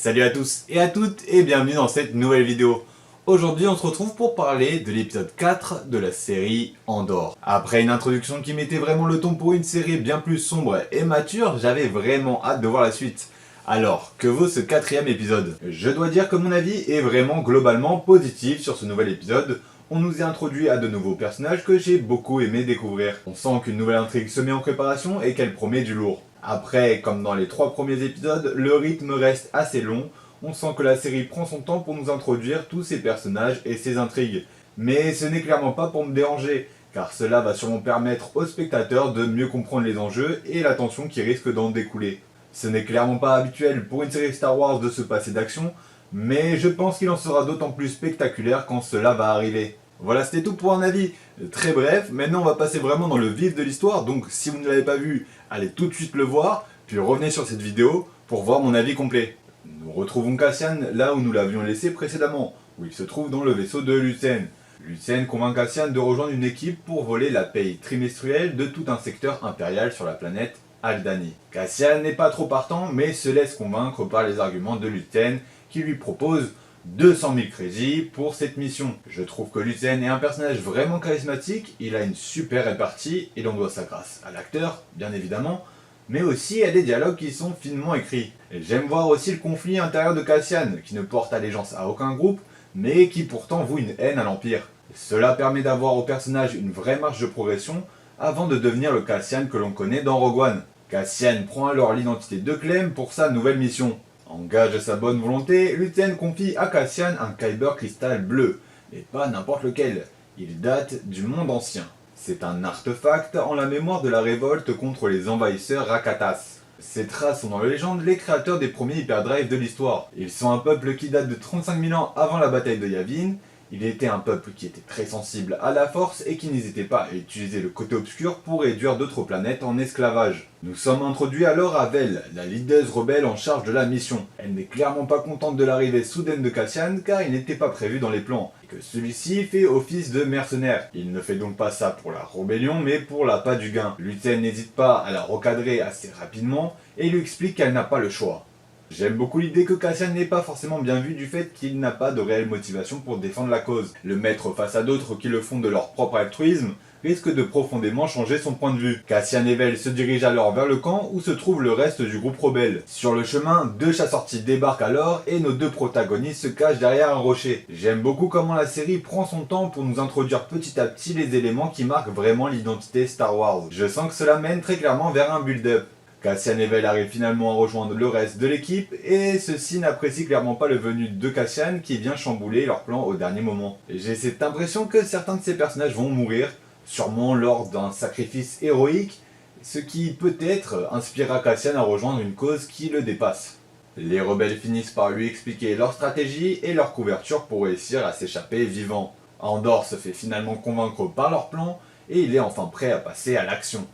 Salut à tous et à toutes et bienvenue dans cette nouvelle vidéo. Aujourd'hui on se retrouve pour parler de l'épisode 4 de la série Andor. Après une introduction qui mettait vraiment le ton pour une série bien plus sombre et mature, j'avais vraiment hâte de voir la suite. Alors, que vaut ce quatrième épisode? Je dois dire que mon avis est vraiment globalement positif sur ce nouvel épisode. On nous est introduit à de nouveaux personnages que j'ai beaucoup aimé découvrir. On sent qu'une nouvelle intrigue se met en préparation et qu'elle promet du lourd. Après, comme dans les 3 premiers épisodes, le rythme reste assez long. On sent que la série prend son temps pour nous introduire tous ces personnages et ces intrigues. Mais ce n'est clairement pas pour me déranger, car cela va sûrement permettre aux spectateurs de mieux comprendre les enjeux et la tension qui risque d'en découler. Ce n'est clairement pas habituel pour une série Star Wars de se passer d'action, mais je pense qu'il en sera d'autant plus spectaculaire quand cela va arriver. Voilà, c'était tout pour un avis très bref. Maintenant, on va passer vraiment dans le vif de l'histoire. Donc, si vous ne l'avez pas vu, allez tout de suite le voir, puis revenez sur cette vidéo pour voir mon avis complet. Nous retrouvons Cassian là où nous l'avions laissé précédemment, où il se trouve dans le vaisseau de Luthen. Luthen convainc Cassian de rejoindre une équipe pour voler la paye trimestrielle de tout un secteur impérial sur la planète Aldhani. Cassian n'est pas trop partant, mais se laisse convaincre par les arguments de Luthen qui lui propose 200 000 crédits pour cette mission. Je trouve que Luthen est un personnage vraiment charismatique, il a une super répartie et l'on doit ça grâce à l'acteur, bien évidemment, mais aussi à des dialogues qui sont finement écrits. J'aime voir aussi le conflit intérieur de Cassian, qui ne porte allégeance à aucun groupe, mais qui pourtant voue une haine à l'Empire. Cela permet d'avoir au personnage une vraie marge de progression avant de devenir le Cassian que l'on connaît dans Rogue One. Cassian prend alors l'identité de Clem pour sa nouvelle mission. En gage de sa bonne volonté, Luthen confie à Cassian un Kyber cristal bleu, et pas n'importe lequel. Il date du monde ancien. C'est un artefact en la mémoire de la révolte contre les envahisseurs Rakatas. Ces traces sont dans la légende les créateurs des premiers hyperdrives de l'histoire. Ils sont un peuple qui date de 35 000 ans avant la bataille de Yavin. Il était un peuple qui était très sensible à la force et qui n'hésitait pas à utiliser le côté obscur pour réduire d'autres planètes en esclavage. Nous sommes introduits alors à Vel, la leaduse rebelle en charge de la mission. Elle n'est clairement pas contente de l'arrivée soudaine de Cassian car il n'était pas prévu dans les plans, et que celui-ci fait office de mercenaire. Il ne fait donc pas ça pour la rébellion mais pour l'appât du gain. Luthen n'hésite pas à la recadrer assez rapidement et lui explique qu'elle n'a pas le choix. J'aime beaucoup l'idée que Cassian n'est pas forcément bien vu du fait qu'il n'a pas de réelle motivation pour défendre la cause. Le mettre face à d'autres qui le font de leur propre altruisme risque de profondément changer son point de vue. Cassian et Vel se dirigent alors vers le camp où se trouve le reste du groupe rebelle. Sur le chemin, 2 chasseurs débarquent alors et nos 2 protagonistes se cachent derrière un rocher. J'aime beaucoup comment la série prend son temps pour nous introduire petit à petit les éléments qui marquent vraiment l'identité Star Wars. Je sens que cela mène très clairement vers un build-up. Cassian et Vel arrivent finalement à rejoindre le reste de l'équipe et ceux-ci n'apprécient clairement pas le venu de Cassian qui vient chambouler leur plan au dernier moment. J'ai cette impression que certains de ces personnages vont mourir, sûrement lors d'un sacrifice héroïque, ce qui peut-être inspirera Cassian à rejoindre une cause qui le dépasse. Les rebelles finissent par lui expliquer leur stratégie et leur couverture pour réussir à s'échapper vivant. Andor se fait finalement convaincre par leur plan et il est enfin prêt à passer à l'action.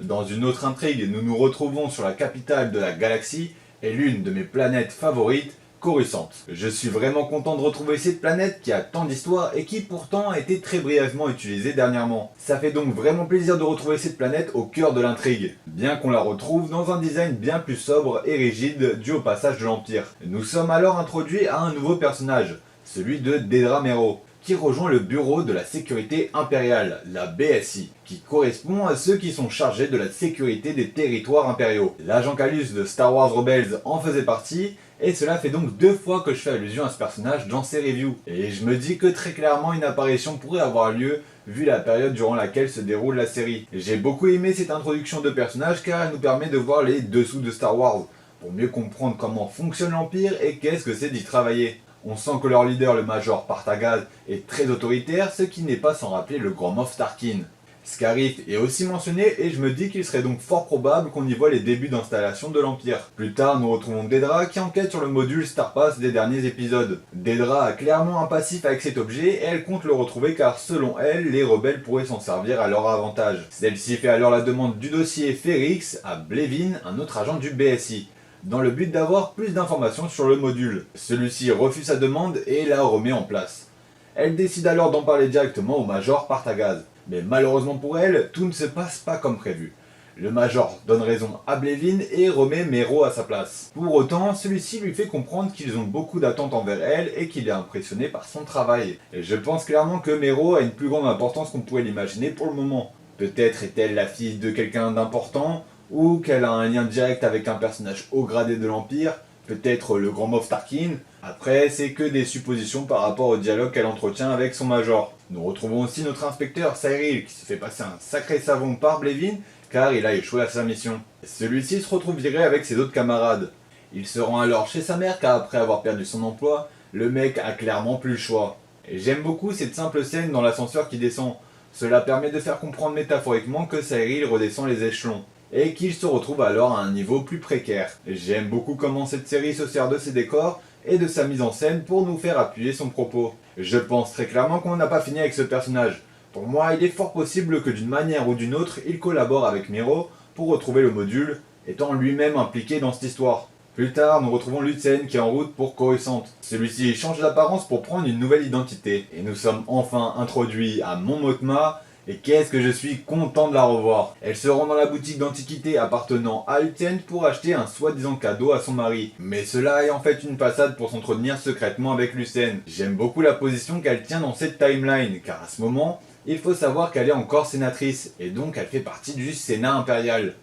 Dans une autre intrigue, nous nous retrouvons sur la capitale de la galaxie et l'une de mes planètes favorites, Coruscant. Je suis vraiment content de retrouver cette planète qui a tant d'histoire et qui pourtant a été très brièvement utilisée dernièrement. Ça fait donc vraiment plaisir de retrouver cette planète au cœur de l'intrigue, bien qu'on la retrouve dans un design bien plus sobre et rigide dû au passage de l'Empire. Nous sommes alors introduits à un nouveau personnage, celui de Dedra Meero, qui rejoint le bureau de la sécurité impériale, la BSI, qui correspond à ceux qui sont chargés de la sécurité des territoires impériaux. L'agent Kallus de Star Wars Rebels en faisait partie, et cela fait donc 2 fois que je fais allusion à ce personnage dans ces reviews. Et je me dis que très clairement une apparition pourrait avoir lieu vu la période durant laquelle se déroule la série. J'ai beaucoup aimé cette introduction de personnage car elle nous permet de voir les dessous de Star Wars, pour mieux comprendre comment fonctionne l'Empire et qu'est-ce que c'est d'y travailler. On sent que leur leader, le Major Partagaz, est très autoritaire, ce qui n'est pas sans rappeler le Grand Moff Tarkin. Scarif est aussi mentionné et je me dis qu'il serait donc fort probable qu'on y voit les débuts d'installation de l'Empire. Plus tard, nous retrouvons Dedra qui enquête sur le module Starpass des derniers épisodes. Dedra a clairement un passif avec cet objet et elle compte le retrouver car selon elle, les rebelles pourraient s'en servir à leur avantage. Celle-ci fait alors la demande du dossier Ferrix à Blevin, un autre agent du BSI, dans le but d'avoir plus d'informations sur le module. Celui-ci refuse sa demande et la remet en place. Elle décide alors d'en parler directement au Major Partagaz. Mais malheureusement pour elle, tout ne se passe pas comme prévu. Le Major donne raison à Blevin et remet Mero à sa place. Pour autant, celui-ci lui fait comprendre qu'ils ont beaucoup d'attentes envers elle et qu'il est impressionné par son travail. Et je pense clairement que Mero a une plus grande importance qu'on pourrait l'imaginer pour le moment. Peut-être est-elle la fille de quelqu'un d'important, ou qu'elle a un lien direct avec un personnage haut gradé de l'Empire, peut-être le grand Moff Tarkin. Après, c'est que des suppositions par rapport au dialogue qu'elle entretient avec son Major. Nous retrouvons aussi notre inspecteur Cyril qui se fait passer un sacré savon par Blevin car il a échoué à sa mission. Celui-ci se retrouve viré avec ses autres camarades. Il se rend alors chez sa mère car après avoir perdu son emploi, le mec a clairement plus le choix. Et j'aime beaucoup cette simple scène dans l'ascenseur qui descend. Cela permet de faire comprendre métaphoriquement que Cyril redescend les échelons et qu'il se retrouve alors à un niveau plus précaire. J'aime beaucoup comment cette série se sert de ses décors et de sa mise en scène pour nous faire appuyer son propos. Je pense très clairement qu'on n'a pas fini avec ce personnage. Pour moi, il est fort possible que d'une manière ou d'une autre, il collabore avec Mero pour retrouver le module, étant lui-même impliqué dans cette histoire. Plus tard, nous retrouvons Lutsen qui est en route pour Coruscant. Celui-ci change d'apparence pour prendre une nouvelle identité. Et nous sommes enfin introduits à Mon Mothma, et qu'est-ce que je suis content de la revoir. Elle se rend dans la boutique d'antiquité appartenant à Lutsen pour acheter un soi-disant cadeau à son mari. Mais cela est en fait une façade pour s'entretenir secrètement avec Lutsen. J'aime beaucoup la position qu'elle tient dans cette timeline, car à ce moment, il faut savoir qu'elle est encore sénatrice, et donc elle fait partie du Sénat impérial.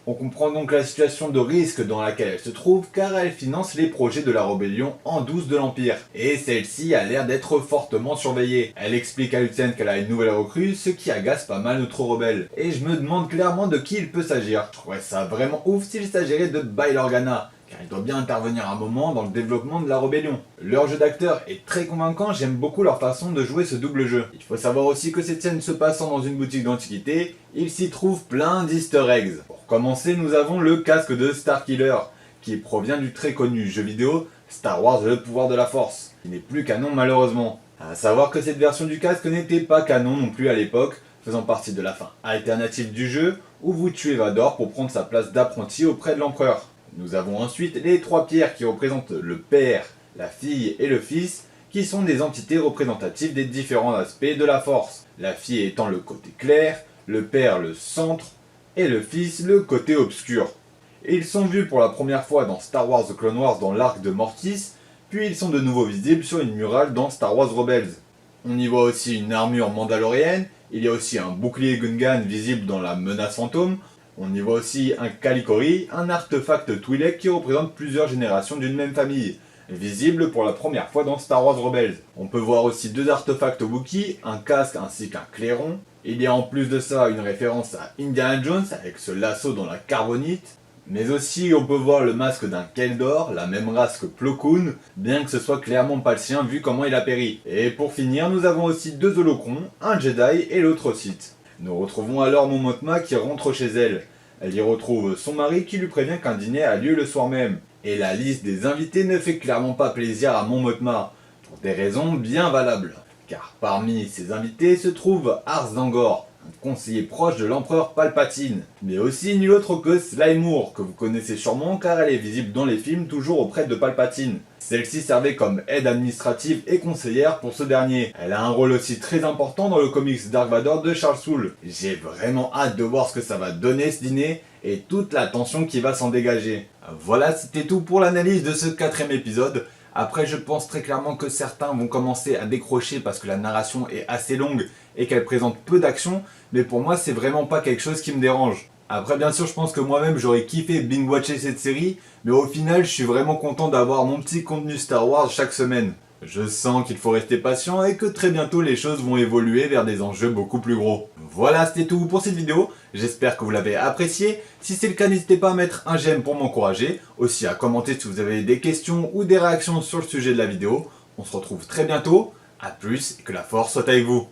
On comprend donc la situation de risque dans laquelle elle se trouve car elle finance les projets de la rébellion en douce de l'Empire. Et celle-ci a l'air d'être fortement surveillée. Elle explique à Lutsen qu'elle a une nouvelle recrue, ce qui agace pas mal notre rebelle. Et je me demande clairement de qui il peut s'agir. Je trouverais ça vraiment ouf s'il s'agirait de Bail Organa, car il doit bien intervenir un moment dans le développement de la rébellion. Leur jeu d'acteur est très convaincant, j'aime beaucoup leur façon de jouer ce double jeu. Il faut savoir aussi que cette scène se passant dans une boutique d'antiquité, il s'y trouve plein d'easter eggs. Pour commencer, nous avons le casque de Starkiller, qui provient du très connu jeu vidéo Star Wars Le Pouvoir de la Force, qui n'est plus canon malheureusement. A savoir que cette version du casque n'était pas canon non plus à l'époque, faisant partie de la fin alternative du jeu, où vous tuez Vador pour prendre sa place d'apprenti auprès de l'empereur. Nous avons ensuite les trois pierres qui représentent le père, la fille et le fils, qui sont des entités représentatives des différents aspects de la force. La fille étant le côté clair, le père le centre, et le fils le côté obscur. Ils sont vus pour la première fois dans Star Wars The Clone Wars dans l'arc de Mortis, puis ils sont de nouveau visibles sur une murale dans Star Wars Rebels. On y voit aussi une armure mandalorienne, il y a aussi un bouclier Gungan visible dans la menace fantôme, on y voit aussi un Calicori, un artefact Twi'lek qui représente plusieurs générations d'une même famille, visible pour la première fois dans Star Wars Rebels. On peut voir aussi deux artefacts Wookiee, un casque ainsi qu'un clairon. Il y a en plus de ça une référence à Indiana Jones avec ce lasso dans la carbonite. Mais aussi on peut voir le masque d'un Keldor, la même race que Plo Koon, bien que ce soit clairement pas le sien vu comment il a péri. Et pour finir, nous avons aussi deux holocrons, un Jedi et l'autre Sith. Nous retrouvons alors Mon Mothma qui rentre chez elle. Elle y retrouve son mari qui lui prévient qu'un dîner a lieu le soir même. Et la liste des invités ne fait clairement pas plaisir à Mon Mothma, pour des raisons bien valables. Car parmi ces invités se trouve Ars Dangor, un conseiller proche de l'empereur Palpatine, mais aussi nul autre que Sly Moore, que vous connaissez sûrement car elle est visible dans les films toujours auprès de Palpatine. Celle-ci servait comme aide administrative et conseillère pour ce dernier. Elle a un rôle aussi très important dans le comics Dark Vador de Charles Soule. J'ai vraiment hâte de voir ce que ça va donner ce dîner et toute la tension qui va s'en dégager. Voilà, c'était tout pour l'analyse de ce 4ème épisode. Après, je pense très clairement que certains vont commencer à décrocher parce que la narration est assez longue et qu'elle présente peu d'action, mais pour moi, c'est vraiment pas quelque chose qui me dérange. Après, bien sûr, je pense que moi-même, j'aurais kiffé binge-watcher cette série, mais au final, je suis vraiment content d'avoir mon petit contenu Star Wars chaque semaine. Je sens qu'il faut rester patient et que très bientôt les choses vont évoluer vers des enjeux beaucoup plus gros. Voilà, c'était tout pour cette vidéo, j'espère que vous l'avez apprécié. Si c'est le cas, n'hésitez pas à mettre un j'aime pour m'encourager, aussi à commenter si vous avez des questions ou des réactions sur le sujet de la vidéo. On se retrouve très bientôt, à plus et que la force soit avec vous.